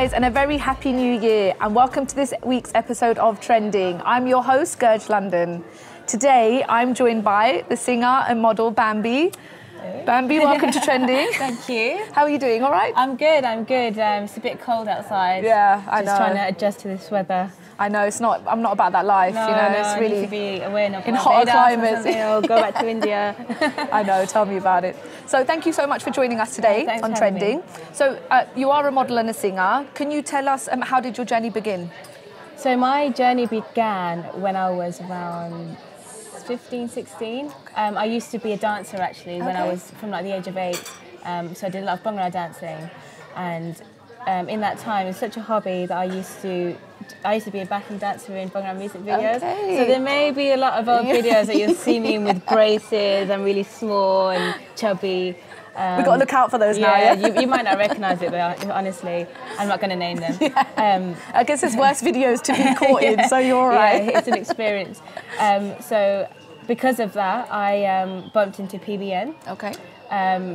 guys, and a very happy new year, and welcome to this week's episode of Trending. I'm your host, Gurj London. Today, I'm joined by the singer and model Bambi. Bambi, welcome to Trending. Thank you. How are you doing? All right? I'm good. It's a bit cold outside. Yeah, I know. Just trying to adjust to this weather. I know, I'm not about that life, No, you know, no, it's really... I need to be away in hotter climates. Or go back to India. I know, tell me about it. So thank you so much for joining us today on Trending. So you are a model and a singer. Can you tell us how did your journey begin? So my journey began when I was around 15, 16. I used to be a dancer actually when I was from like the age of 8. So I did a lot of Bhangra dancing, and in that time it's such a hobby that I used to be a backing dancer in Bhangra music videos. Okay. So there may be a lot of old videos that you'll see me in with braces. I'm really small and chubby. We've got to look out for those now. Yeah, you might not recognise it, but honestly, I'm not going to name them. Yeah. I guess there's worse videos to be caught in, so you're all right. Yeah, it's an experience. So because of that, I bumped into PBN. Okay.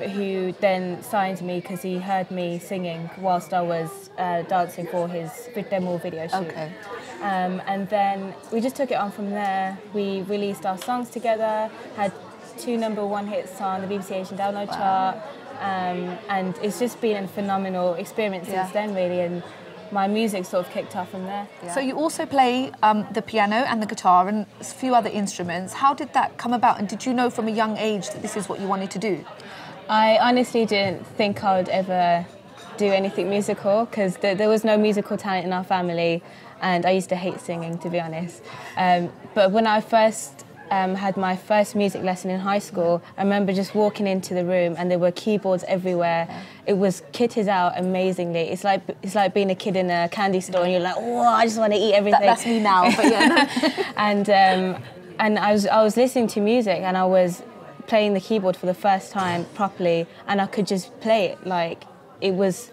Who then signed me because he heard me singing whilst I was dancing for his demo video shoot. Okay. And then we just took it on from there. We released our songs together, had 2 #1 hits on the BBC Asian Download chart, and it's just been a phenomenal experience since then, really. And my music sort of kicked off from there. Yeah. So you also play the piano and the guitar and a few other instruments. How did that come about, and did you know from a young age that this is what you wanted to do? I honestly didn't think I would ever do anything musical because there was no musical talent in our family, and I used to hate singing, to be honest. But when I first had my first music lesson in high school, I remember just walking into the room and there were keyboards everywhere. It was kitted out amazingly. It's like being a kid in a candy store and you're like, oh, I just want to eat everything. That's me now, but yeah. And I was listening to music and I was playing the keyboard for the first time properly, and I could just play it like it was.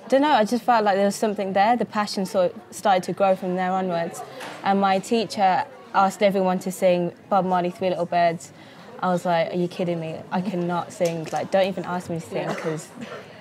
I don't know, I just felt like there was something there. The passion sort of started to grow from there onwards. And my teacher asked everyone to sing Bob Marley, 3 Little Birds. I was like, are you kidding me? I cannot sing. Like, don't even ask me to sing because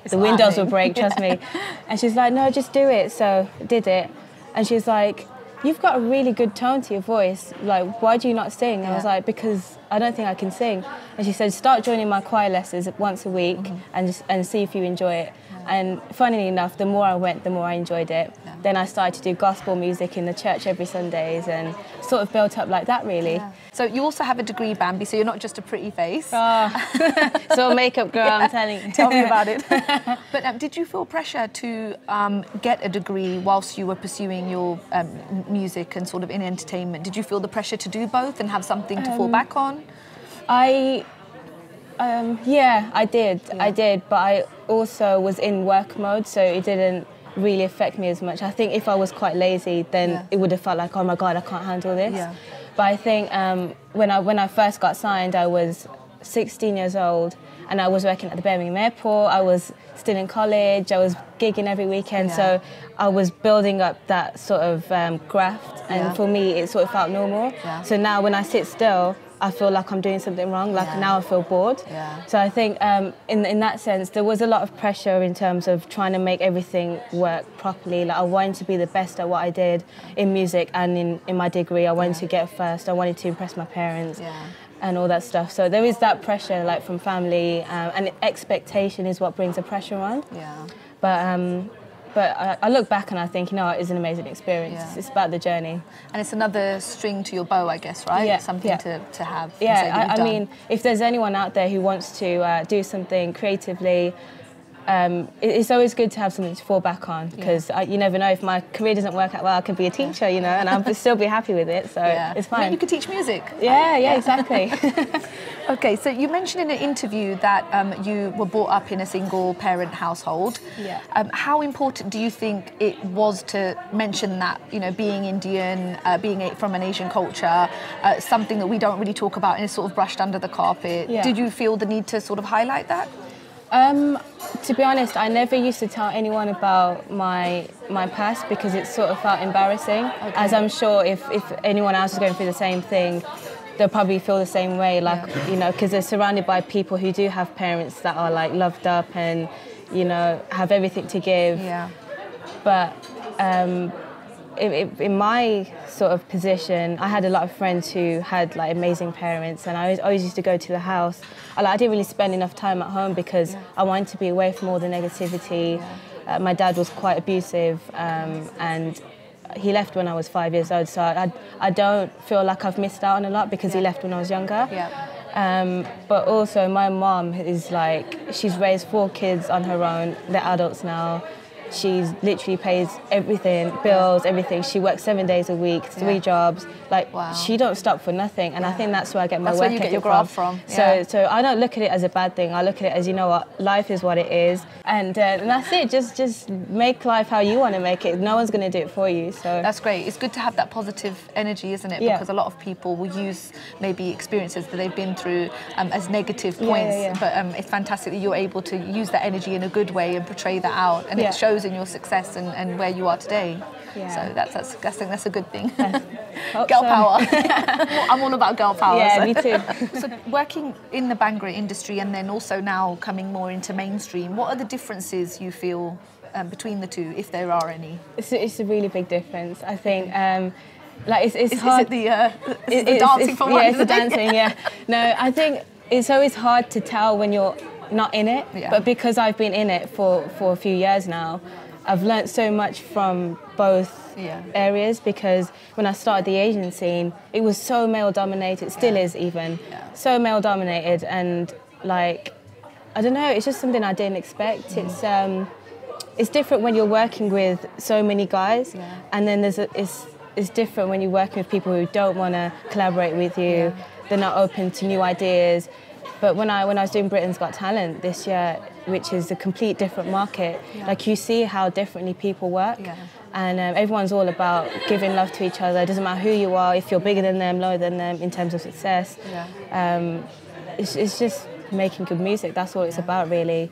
the windows will break, trust me. And she's like, no, just do it. So I did it. And she's like, you've got a really good tone to your voice. Like, why do you not sing? I was like, because I don't think I can sing. And she said, start joining my choir lessons once a week and see if you enjoy it. And funnily enough, the more I went, the more I enjoyed it. Yeah. Then I started to do gospel music in the church every Sundays and sort of built up like that, really. Yeah. So you also have a degree, Bambi, so you're not just a pretty face. So a makeup girl, I'm telling you. Tell me about it. But did you feel pressure to get a degree whilst you were pursuing your music and sort of in entertainment? Did you feel the pressure to do both and have something to fall back on? Yeah, I did. Yeah. I did, but I also was in work mode, so it didn't really affect me as much. I think if I was quite lazy, then it would have felt like, oh my God, I can't handle this. Yeah. But I think when I first got signed, I was 16 years old, and I was working at the Birmingham airport. I was still in college. I was gigging every weekend, so I was building up that sort of graft, and for me, it sort of felt normal. Yeah. So now when I sit still, I feel like I'm doing something wrong, like now I feel bored. Yeah. So I think in that sense, there was a lot of pressure in terms of trying to make everything work properly. Like I wanted to be the best at what I did in music and in my degree. I wanted to get first. I wanted to impress my parents and all that stuff. So there is that pressure like from family, and expectation is what brings the pressure on. Yeah. But I look back and I think, you know, it is an amazing experience. Yeah. It's about the journey. And it's another string to your bow, I guess, right? Yeah. Something to have. Yeah, I mean, if there's anyone out there who wants to do something creatively, it's always good to have something to fall back on, because you never know, if my career doesn't work out well, I could be a teacher, you know, and I'll still be happy with it, so it's fine. I mean, you could teach music. Yeah, exactly. Okay, so you mentioned in an interview that you were brought up in a single-parent household. Yeah. How important do you think it was to mention that, you know, being Indian, being from an Asian culture, something that we don't really talk about and is sort of brushed under the carpet? Yeah. Did you feel the need to sort of highlight that? To be honest, I never used to tell anyone about my past because it sort of felt embarrassing. Okay. As I'm sure if anyone else is going through the same thing, they'll probably feel the same way, like, you know, because they're surrounded by people who do have parents that are like loved up and, you know, have everything to give. Yeah. But in my sort of position, I had a lot of friends who had like amazing parents, and I always used to go to the house. I didn't really spend enough time at home because I wanted to be away from all the negativity. My dad was quite abusive, and he left when I was 5 years old, so I don't feel like I've missed out on a lot because he left when I was younger. But also my mom is like, she's raised 4 kids on her own, they're adults now. She literally pays everything, bills, everything. She works 7 days a week, 3 jobs. Like, she don't stop for nothing. And I think that's where I get my work ethic from. That's where you get your graph from. So I don't look at it as a bad thing. I look at it as, you know what, life is what it is. And that's it. Just make life how you want to make it. No one's going to do it for you. So that's great. It's good to have that positive energy, isn't it? Because a lot of people will use maybe experiences that they've been through as negative points. But it's fantastic that you're able to use that energy in a good way and portray that out. And it shows in your success and where you are today. So I think that's a good thing. Girl power. I'm all about girl power. Yeah, me too. So working in the Bhangra industry and then also now coming more into mainstream, what are the differences you feel between the two, if there are any? It's a really big difference. I think like it's hard. Is it the dancing for one? Yeah, it's the dancing. Yeah. No, I think it's always hard to tell when you're not in it. But because I've been in it for a few years now, I've learnt so much from both areas, because when I started the Asian scene, it was so male-dominated, still is even, so male-dominated, and like, I don't know, it's just something I didn't expect. It's different when you're working with so many guys, and then it's different when you're working with people who don't want to collaborate with you, they're not open to new ideas. But when I was doing Britain's Got Talent this year, which is a complete different market, like you see how differently people work, and everyone's all about giving love to each other. It doesn't matter who you are, if you're bigger than them, lower than them in terms of success. It's just making good music. That's all it's about, really.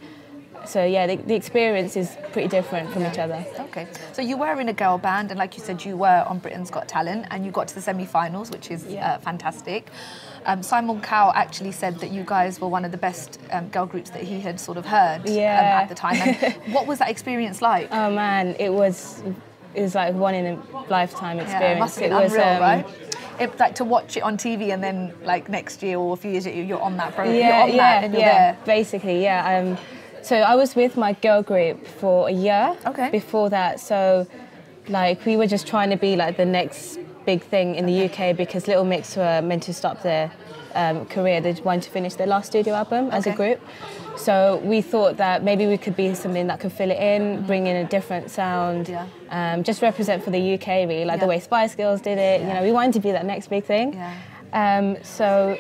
So yeah, the experience is pretty different from each other. Okay, so you were in a girl band, and like you said, you were on Britain's Got Talent, and you got to the semi-finals, which is fantastic. Simon Cowell actually said that you guys were one of the best girl groups that he had sort of heard at the time. And what was that experience like? Oh man, it was like one in a lifetime experience. It must have been unreal, right? Like to watch it on TV and then like next year or a few years later, you're on that program, and you're there. Basically, so I was with my girl group for a year before that. So like we were just trying to be like the next big thing in the UK, because Little Mix were meant to stop their career. They wanted to finish their last studio album as a group. So we thought that maybe we could be something that could fill it in, bring in a different sound, just represent for the UK, really, like the way Spice Girls did it. You know, we wanted to be that next big thing. So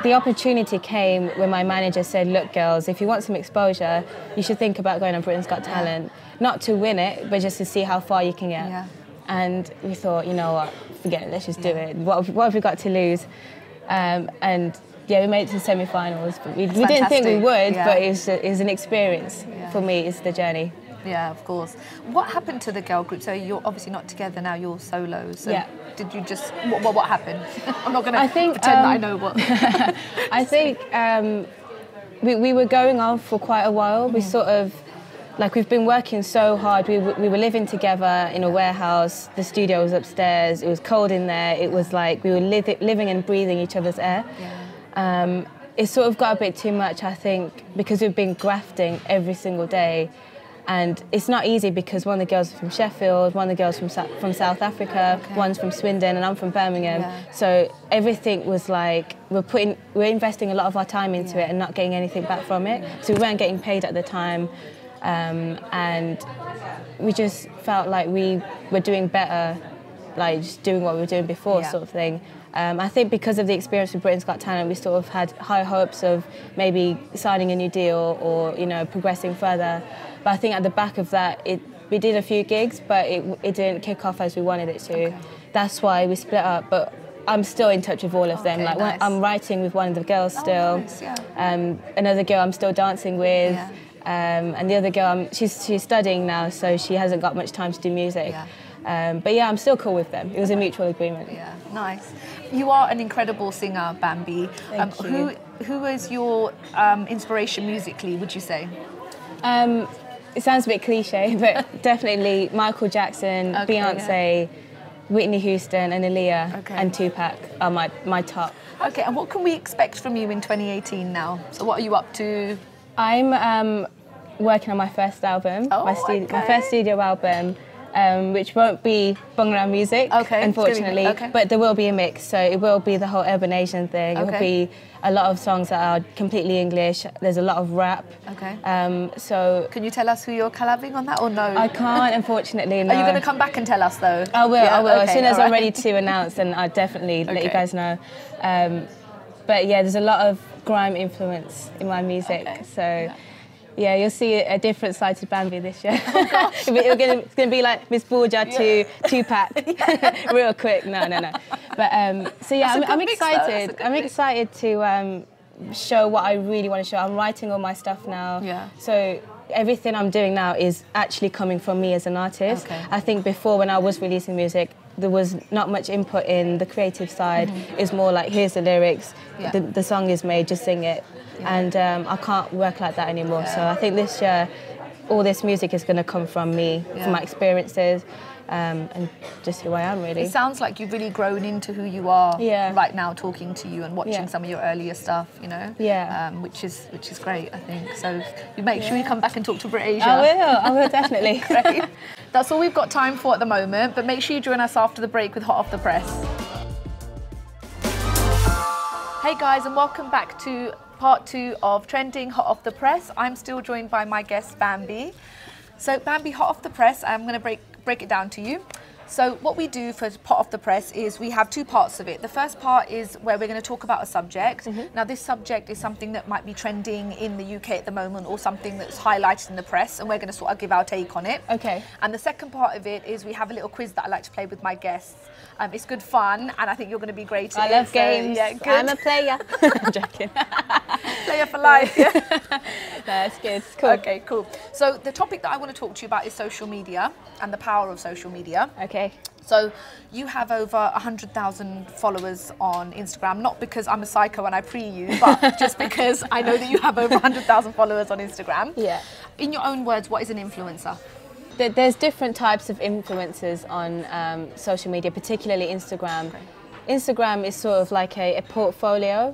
the opportunity came when my manager said, look girls, if you want some exposure, you should think about going on Britain's Got Talent. Not to win it, but just to see how far you can get. And we thought, you know what, forget it, let's just do it. What have we got to lose? And we made it to the semi-finals. But we didn't think we would, but it was an experience. For me, it's the journey. Yeah, of course. What happened to the girl group? So you're obviously not together now, you're solo. So did you just, what happened? I'm not going to pretend that I know what. I think we were going on for quite a while. We sort of, like we've been working so hard. We were living together in a warehouse. The studio was upstairs. It was cold in there. It was like we were living and breathing each other's air. It sort of got a bit too much, I think, because we've been grafting every single day. And it's not easy because one of the girls is from Sheffield, one of the girls from South Africa, one's from Swindon, and I'm from Birmingham. So everything was like, we're investing a lot of our time into it and not getting anything back from it. So we weren't getting paid at the time. And we just felt like we were doing better, like just doing what we were doing before, sort of thing. I think because of the experience with Britain's Got Talent, we sort of had high hopes of maybe signing a new deal or, you know, progressing further. But I think at the back of that, we did a few gigs, but it didn't kick off as we wanted it to. That's why we split up. But I'm still in touch with all of them. Like I'm writing with one of the girls still. Another girl I'm still dancing with. And the other girl, she's studying now, so she hasn't got much time to do music. But yeah, I'm still cool with them. It was a mutual agreement. Yeah, nice. You are an incredible singer, Bambi. Thank you. Who is your inspiration musically, would you say? it sounds a bit cliche, but definitely Michael Jackson, Beyonce, Whitney Houston and Aaliyah and Tupac are my top. Okay, and what can we expect from you in 2018 now? So what are you up to? I'm working on my first album, my first studio album, which won't be Bhangra music, unfortunately, but there will be a mix. So it will be the whole urban Asian thing. It will be a lot of songs that are completely English. There's a lot of rap. So can you tell us who you're collabing on that or no? I can't, unfortunately. No. Are you going to come back and tell us though? I will. I will. As soon as I'm ready to announce, then I'll definitely let you guys know. But yeah, there's a lot of grime influence in my music. So. Yeah, you'll see a different side to Bambi this year. It's going to be like Miss Borgia to Tupac, real quick. No. But so yeah, I'm excited. I'm excited to show what I really want to show. I'm writing all my stuff now. So everything I'm doing now is actually coming from me as an artist. I think before, when I was releasing music, there was not much input in the creative side. It's more like, here's the lyrics, the song is made, just sing it. And I can't work like that anymore. So I think this year, all this music is going to come from me, from my experiences, and just who I am, really. It sounds like you've really grown into who you are right now, talking to you and watching some of your earlier stuff, you know? Which is great, I think. So you make sure you come back and talk to BritAsia. I will definitely. Great. That's all we've got time for at the moment, but make sure you join us after the break with Hot Off the Press. Hey guys, and welcome back to part 2 of Trending Hot Off the Press. I'm still joined by my guest Bambi. So Bambi, Hot Off the Press, I'm going to break it down to you. So what we do for Hot Off the Press is we have 2 parts of it. The first part is where we're going to talk about a subject. Now this subject is something that might be trending in the UK at the moment, or something that's highlighted in the press, and we're going to sort of give our take on it. And the second part of it is we have a little quiz that I like to play with my guests. It's good fun, and I think you're going to be great at it. I love games. Yeah, good. I'm a player. I'm joking. Player for life, That's good. It's cool. Okay, cool. So the topic that I want to talk to you about is social media and the power of social media. So you have over 100,000 followers on Instagram, not because I'm a psycho and I pre you, but just because I know that you have over 100,000 followers on Instagram. In your own words, what is an influencer? There's different types of influencers on social media, particularly Instagram. Instagram is sort of like a portfolio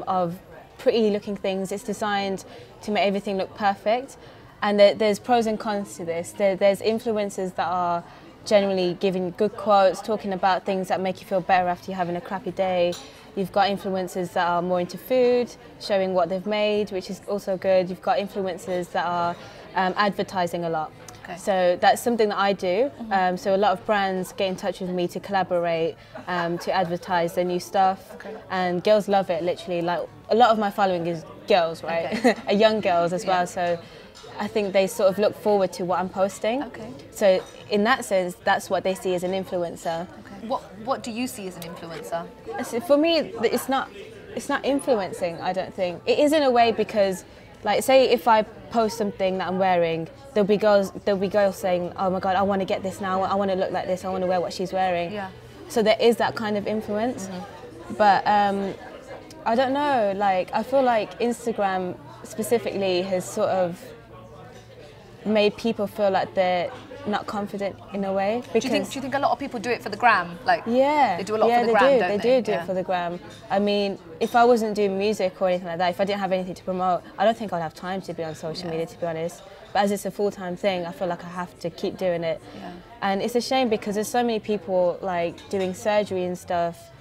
of pretty looking things. It's designed to make everything look perfect. And there's pros and cons to this. There's influencers that are generally giving good quotes, talking about things that make you feel better after you're having a crappy day. You've got influencers that are more into food, showing what they've made, which is also good. You've got influencers that are advertising a lot. So that's something that I do. So a lot of brands get in touch with me to collaborate, to advertise their new stuff. And girls love it, literally. Like, a lot of my following is girls, right? Young girls as well. So I think they sort of look forward to what I'm posting. So in that sense, that's what they see as an influencer. What do you see as an influencer? So for me, it's not influencing, I don't think. It is in a way, because, like, say if I post something that I'm wearing, there'll be girls saying, oh my God, I want to get this now, I want to look like this, I want to wear what she's wearing. So there is that kind of influence. But I don't know, like, I feel like Instagram specifically has sort of made people feel like they're not confident in a way. Do you think a lot of people do it for the gram? Like, they do a lot for the gram, don't they? They do it for the gram. I mean, if I wasn't doing music or anything like that, if I didn't have anything to promote, I don't think I'd have time to be on social media, to be honest. But as it's a full-time thing, I feel like I have to keep doing it. And it's a shame, because there's so many people like doing surgery and stuff,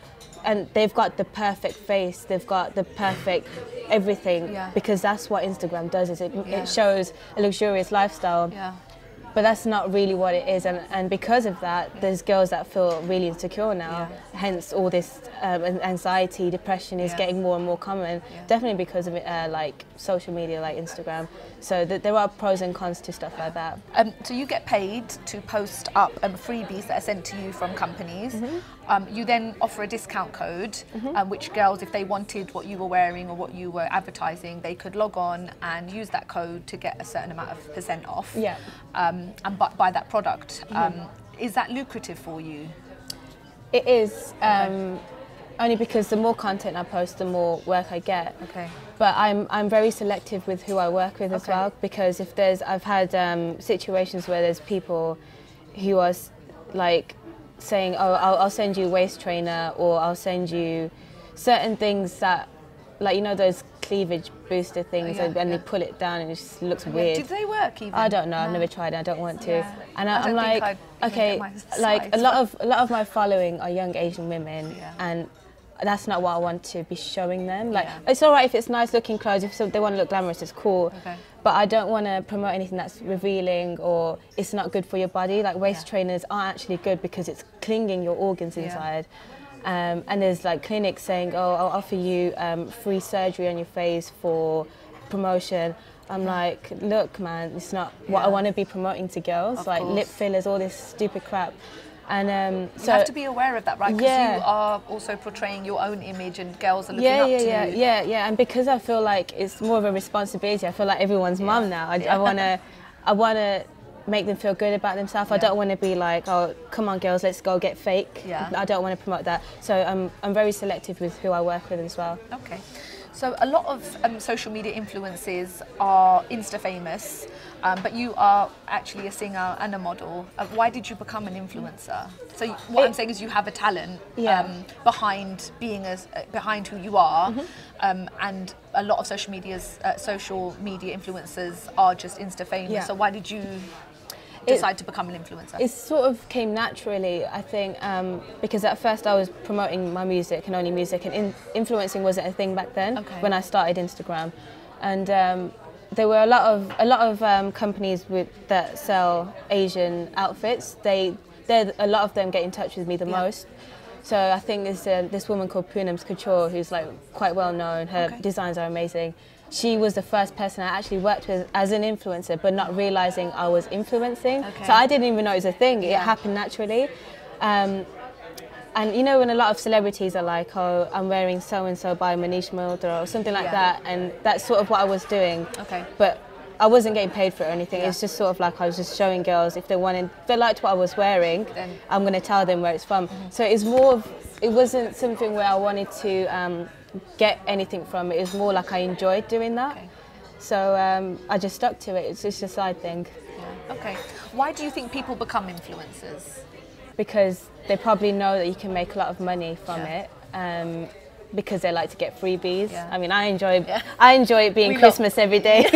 and they've got the perfect face, they've got the perfect everything, because that's what Instagram does, is it shows a luxurious lifestyle. But that's not really what it is, and because of that, there's girls that feel really insecure now. Hence, all this anxiety, depression is getting more and more common. Definitely because of like social media, like Instagram. So there are pros and cons to stuff like that. So you get paid to post up freebies that are sent to you from companies. You then offer a discount code, which girls, if they wanted what you were wearing or what you were advertising, they could log on and use that code to get a certain amount of % off. And buy that product. Is that lucrative for you? It is. Only because the more content I post, the more work I get. Okay. But I'm very selective with who I work with as well, because if I've had situations where there's people who are like saying, oh, I'll send you a waist trainer, or I'll send you certain things that, like, you know, those cleavage booster things, and they pull it down and it just looks weird. Do they work even? I don't know. No. I've never tried it. I don't want to. Yeah. And I'm like, okay, like a lot of my following are young Asian women, and that's not what I want to be showing them. Like, it's all right if it's nice looking clothes, if they want to look glamorous, it's cool. Okay. But I don't want to promote anything that's revealing or it's not good for your body. Like, waist trainers aren't actually good because it's clinging your organs inside. And there's like clinics saying, oh, I'll offer you free surgery on your face for promotion. I'm like, look, man, it's not what I want to be promoting to girls. Of course. Lip fillers, all this stupid crap. And so you have to be aware of that, right? Because you are also portraying your own image, and girls are looking up to you. Yeah. And because I feel like it's more of a responsibility, I feel like everyone's mum now. I wanna make them feel good about themselves. I don't want to be like, oh, come on, girls, let's go get fake. I don't want to promote that. So I'm very selective with who I work with as well. Okay. So a lot of social media influencers are Insta famous, but you are actually a singer and a model. Why did you become an influencer? So what I'm saying is you have a talent behind being behind who you are, and a lot of social media influencers are just Insta famous. So why did you decide to become an influencer? It sort of came naturally, I think, because at first I was promoting my music and only music, and influencing wasn't a thing back then when I started Instagram. And there were a lot of companies that sell Asian outfits. A lot of them get in touch with me the most. So I think there's this woman called Poonam's Couture, who's like quite well known. Her designs are amazing. She was the first person I actually worked with as an influencer, but not realising I was influencing. So I didn't even know it was a thing. It happened naturally. And you know, when a lot of celebrities are like, oh, I'm wearing so-and-so by Manish Malhotra or something like that, and that's sort of what I was doing. But I wasn't getting paid for it or anything. It's just sort of like I was just showing girls, if they liked what I was wearing, then I'm going to tell them where it's from. So it's more of, it wasn't something where I wanted to get anything from it. It was more like I enjoyed doing that. So I just stuck to it. It's just a side thing. Okay. Why do you think people become influencers? Because they probably know that you can make a lot of money from it. Because they like to get freebies. I mean, I enjoy it being Christmas every day.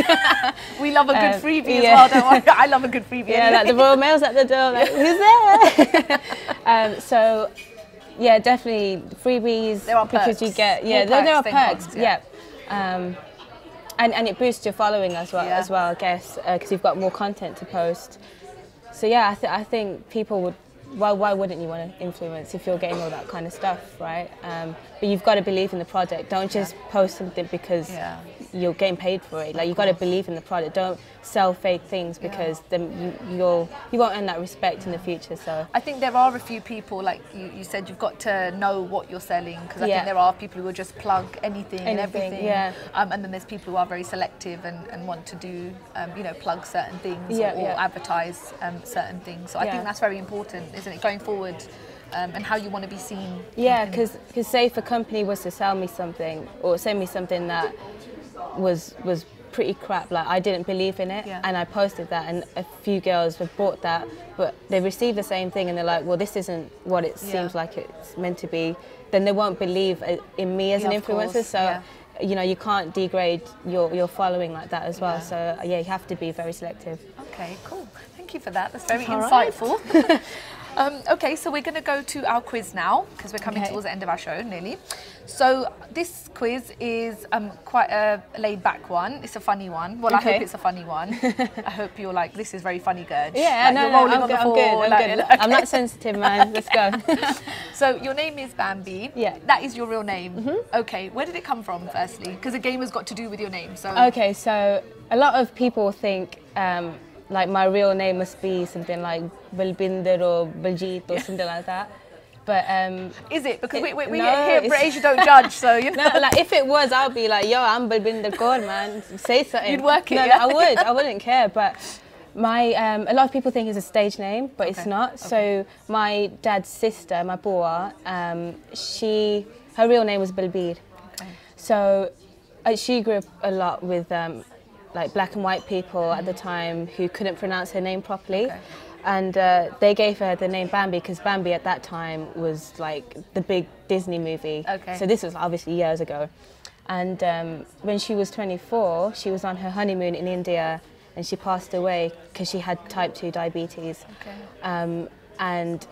We love a good freebie as well, don't worry. I love a good freebie. Yeah, like the Royal Mail's at the door, like, who's there? So, yeah, definitely freebies. There are perks. Because you get, there are perks, and it boosts your following as well, I guess, because you've got more content to post. So yeah, I think people would, why wouldn't you want to influence if you're getting all that kind of stuff, right? But you've got to believe in the product. Don't just post something because you're getting paid for it. Like, you've got to believe in the product. Don't sell fake things, because then you won't earn that respect in the future. So I think there are a few people, like you said, you've got to know what you're selling, because I think there are people who will just plug anything and everything. And then there's people who are very selective and want to do, plug certain things or advertise certain things. So I think that's very important, isn't it, going forward? And how you want to be seen. Yeah, because say if a company was to sell me something or send me something that was pretty crap, like I didn't believe in it, and I posted that, and a few girls have bought that, but they received the same thing and they're like, well, this isn't what it seems like it's meant to be, then they won't believe in me as an influencer. So you can't degrade your following like that as well. So you have to be very selective. Okay, cool. Thank you for that. That's very insightful. Okay, so we're going to go to our quiz now, because we're coming towards the end of our show, nearly. So this quiz is quite a laid-back one. It's a funny one. Well, I hope it's a funny one. I hope you're like, this is very funny, Gurj. Yeah, like, I'm good. I'm not sensitive, man. Let's go. So your name is Bambi. Yeah. That is your real name. Okay, where did it come from, firstly? Because the game has got to do with your name. So okay, so a lot of people think like my real name must be something like Balbinder or Baljit or something like that. But is it? Because we here in BritAsia don't judge, so you know. No, like if it was, I'll be like, yo, I'm Balbinder Kaur, man. Say something. You'd work it. No, I would. I wouldn't care. But my a lot of people think it's a stage name, but it's not. So my dad's sister, my boa, Her real name was Balbir. Okay. So she grew up a lot with like black and white people at the time who couldn't pronounce her name properly. Okay. And they gave her the name Bambi because Bambi at that time was like the big Disney movie. Okay. So this was obviously years ago. And when she was 24, she was on her honeymoon in India and she passed away because she had type 2 diabetes. Okay. And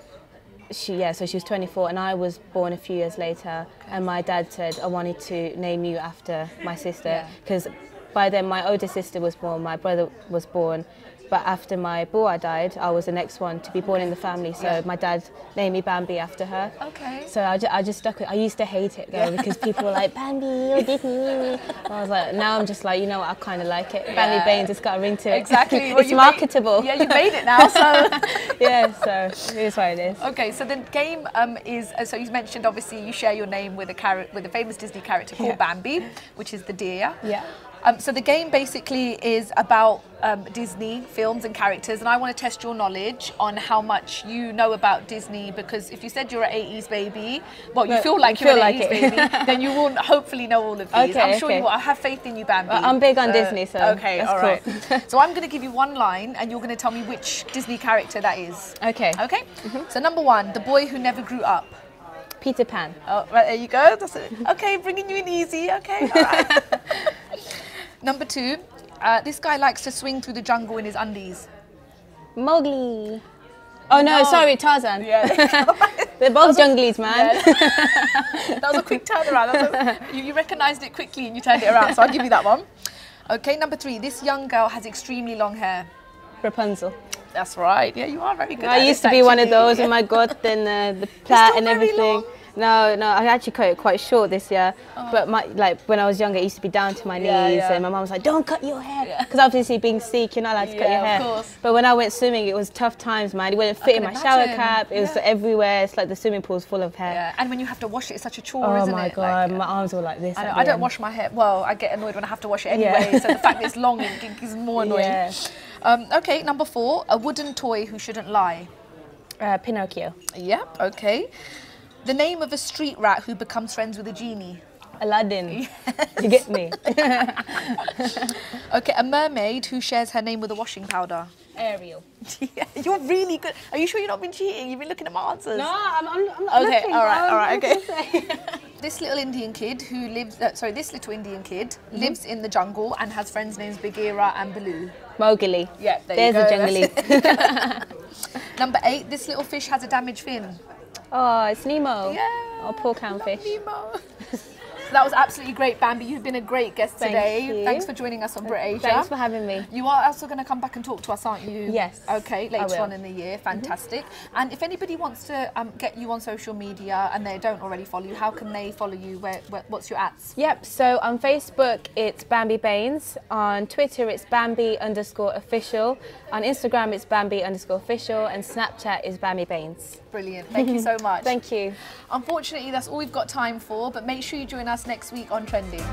so she was 24 and I was born a few years later. And my dad said, I wanted to name you after my sister because by then my older sister was born, my brother was born. But after my Bua died, I was the next one to be born in the family. So my dad named me Bambi after her. Okay. So I just stuck with it. I used to hate it though because people were like, Bambi, you're Disney. I was like, now I'm just like, you know what, I kind of like it. Bambi Bains, it's got a ring to it. Exactly. It's marketable. Yeah, you made it now, so. Yeah, so it is what it is. Okay, so the game is, so you mentioned obviously you share your name with a famous Disney character called Bambi, which is the deer. Yeah. So the game basically is about Disney films and characters, and I want to test your knowledge on how much you know about Disney, because if you said you're an 80s baby, well, you feel like you're an 80s baby, then you will hopefully know all of these. Okay, I'm sure you will. I have faith in you, Bambi. Well, I'm big on Disney, so okay, that's all right. cool. So I'm going to give you one line, and you're going to tell me which Disney character that is. Okay. Okay? So number one, the boy who never grew up. Peter Pan. Oh, right, there you go. That's it. Okay, bringing you in easy. Okay, all right. Number two, this guy likes to swing through the jungle in his undies. Mowgli. Oh no, sorry, Tarzan. Yeah. They're both junglies, man. Yeah. That was a quick turnaround. You recognised it quickly and you turned it around, so I'll give you that one. Okay, number three, this young girl has extremely long hair. Rapunzel. That's right. Yeah, you are very good. I used to be one of those with my gut and the plait and everything. No, I actually cut it quite short this year. Oh. But when I was younger, it used to be down to my knees, and my mum was like, "Don't cut your hair," because obviously being Sikh, you're not allowed to cut your hair. Of course. But when I went swimming, it was tough times, man. It wouldn't fit in my shower cap. It was everywhere. It's like the swimming pool's full of hair. Yeah, and when you have to wash it, it's such a chore, isn't it? Oh my god, my arms were like this. I don't wash my hair. Well, I get annoyed when I have to wash it anyway. So the fact that it's long is more annoying. Yeah. Okay, number four, a wooden toy who shouldn't lie. Pinocchio. Yep. Okay. The name of a street rat who becomes friends with a genie. Aladdin. You get me. Okay, a mermaid who shares her name with a washing powder. Ariel. Yeah, you're really good. Are you sure you've not been cheating? You've been looking at my answers. No, I'm not okay, looking. all right, okay. This little Indian kid who lives, lives in the jungle and has friends named Bagheera and Baloo. Mowgli. Yeah, there's the jungle. Number 8, this little fish has a damaged fin. Oh, it's Nemo. Yeah. Oh, poor clownfish. Nemo. So that was absolutely great, Bambi. You've been a great guest today. Thank you. Thanks for joining us on BritAsia. Thanks for having me. You are also going to come back and talk to us, aren't you? Yes. Okay, later on in the year. Fantastic. And if anybody wants to get you on social media and they don't already follow you, how can they follow you? What's your ats? Yep, so on Facebook, it's Bambi Bains. On Twitter, it's Bambi_official. On Instagram, it's Bambi_official. And Snapchat is Bambi Bains. Brilliant. Thank you so much. Thank you. Unfortunately, that's all we've got time for, but make sure you join us next week on Trending.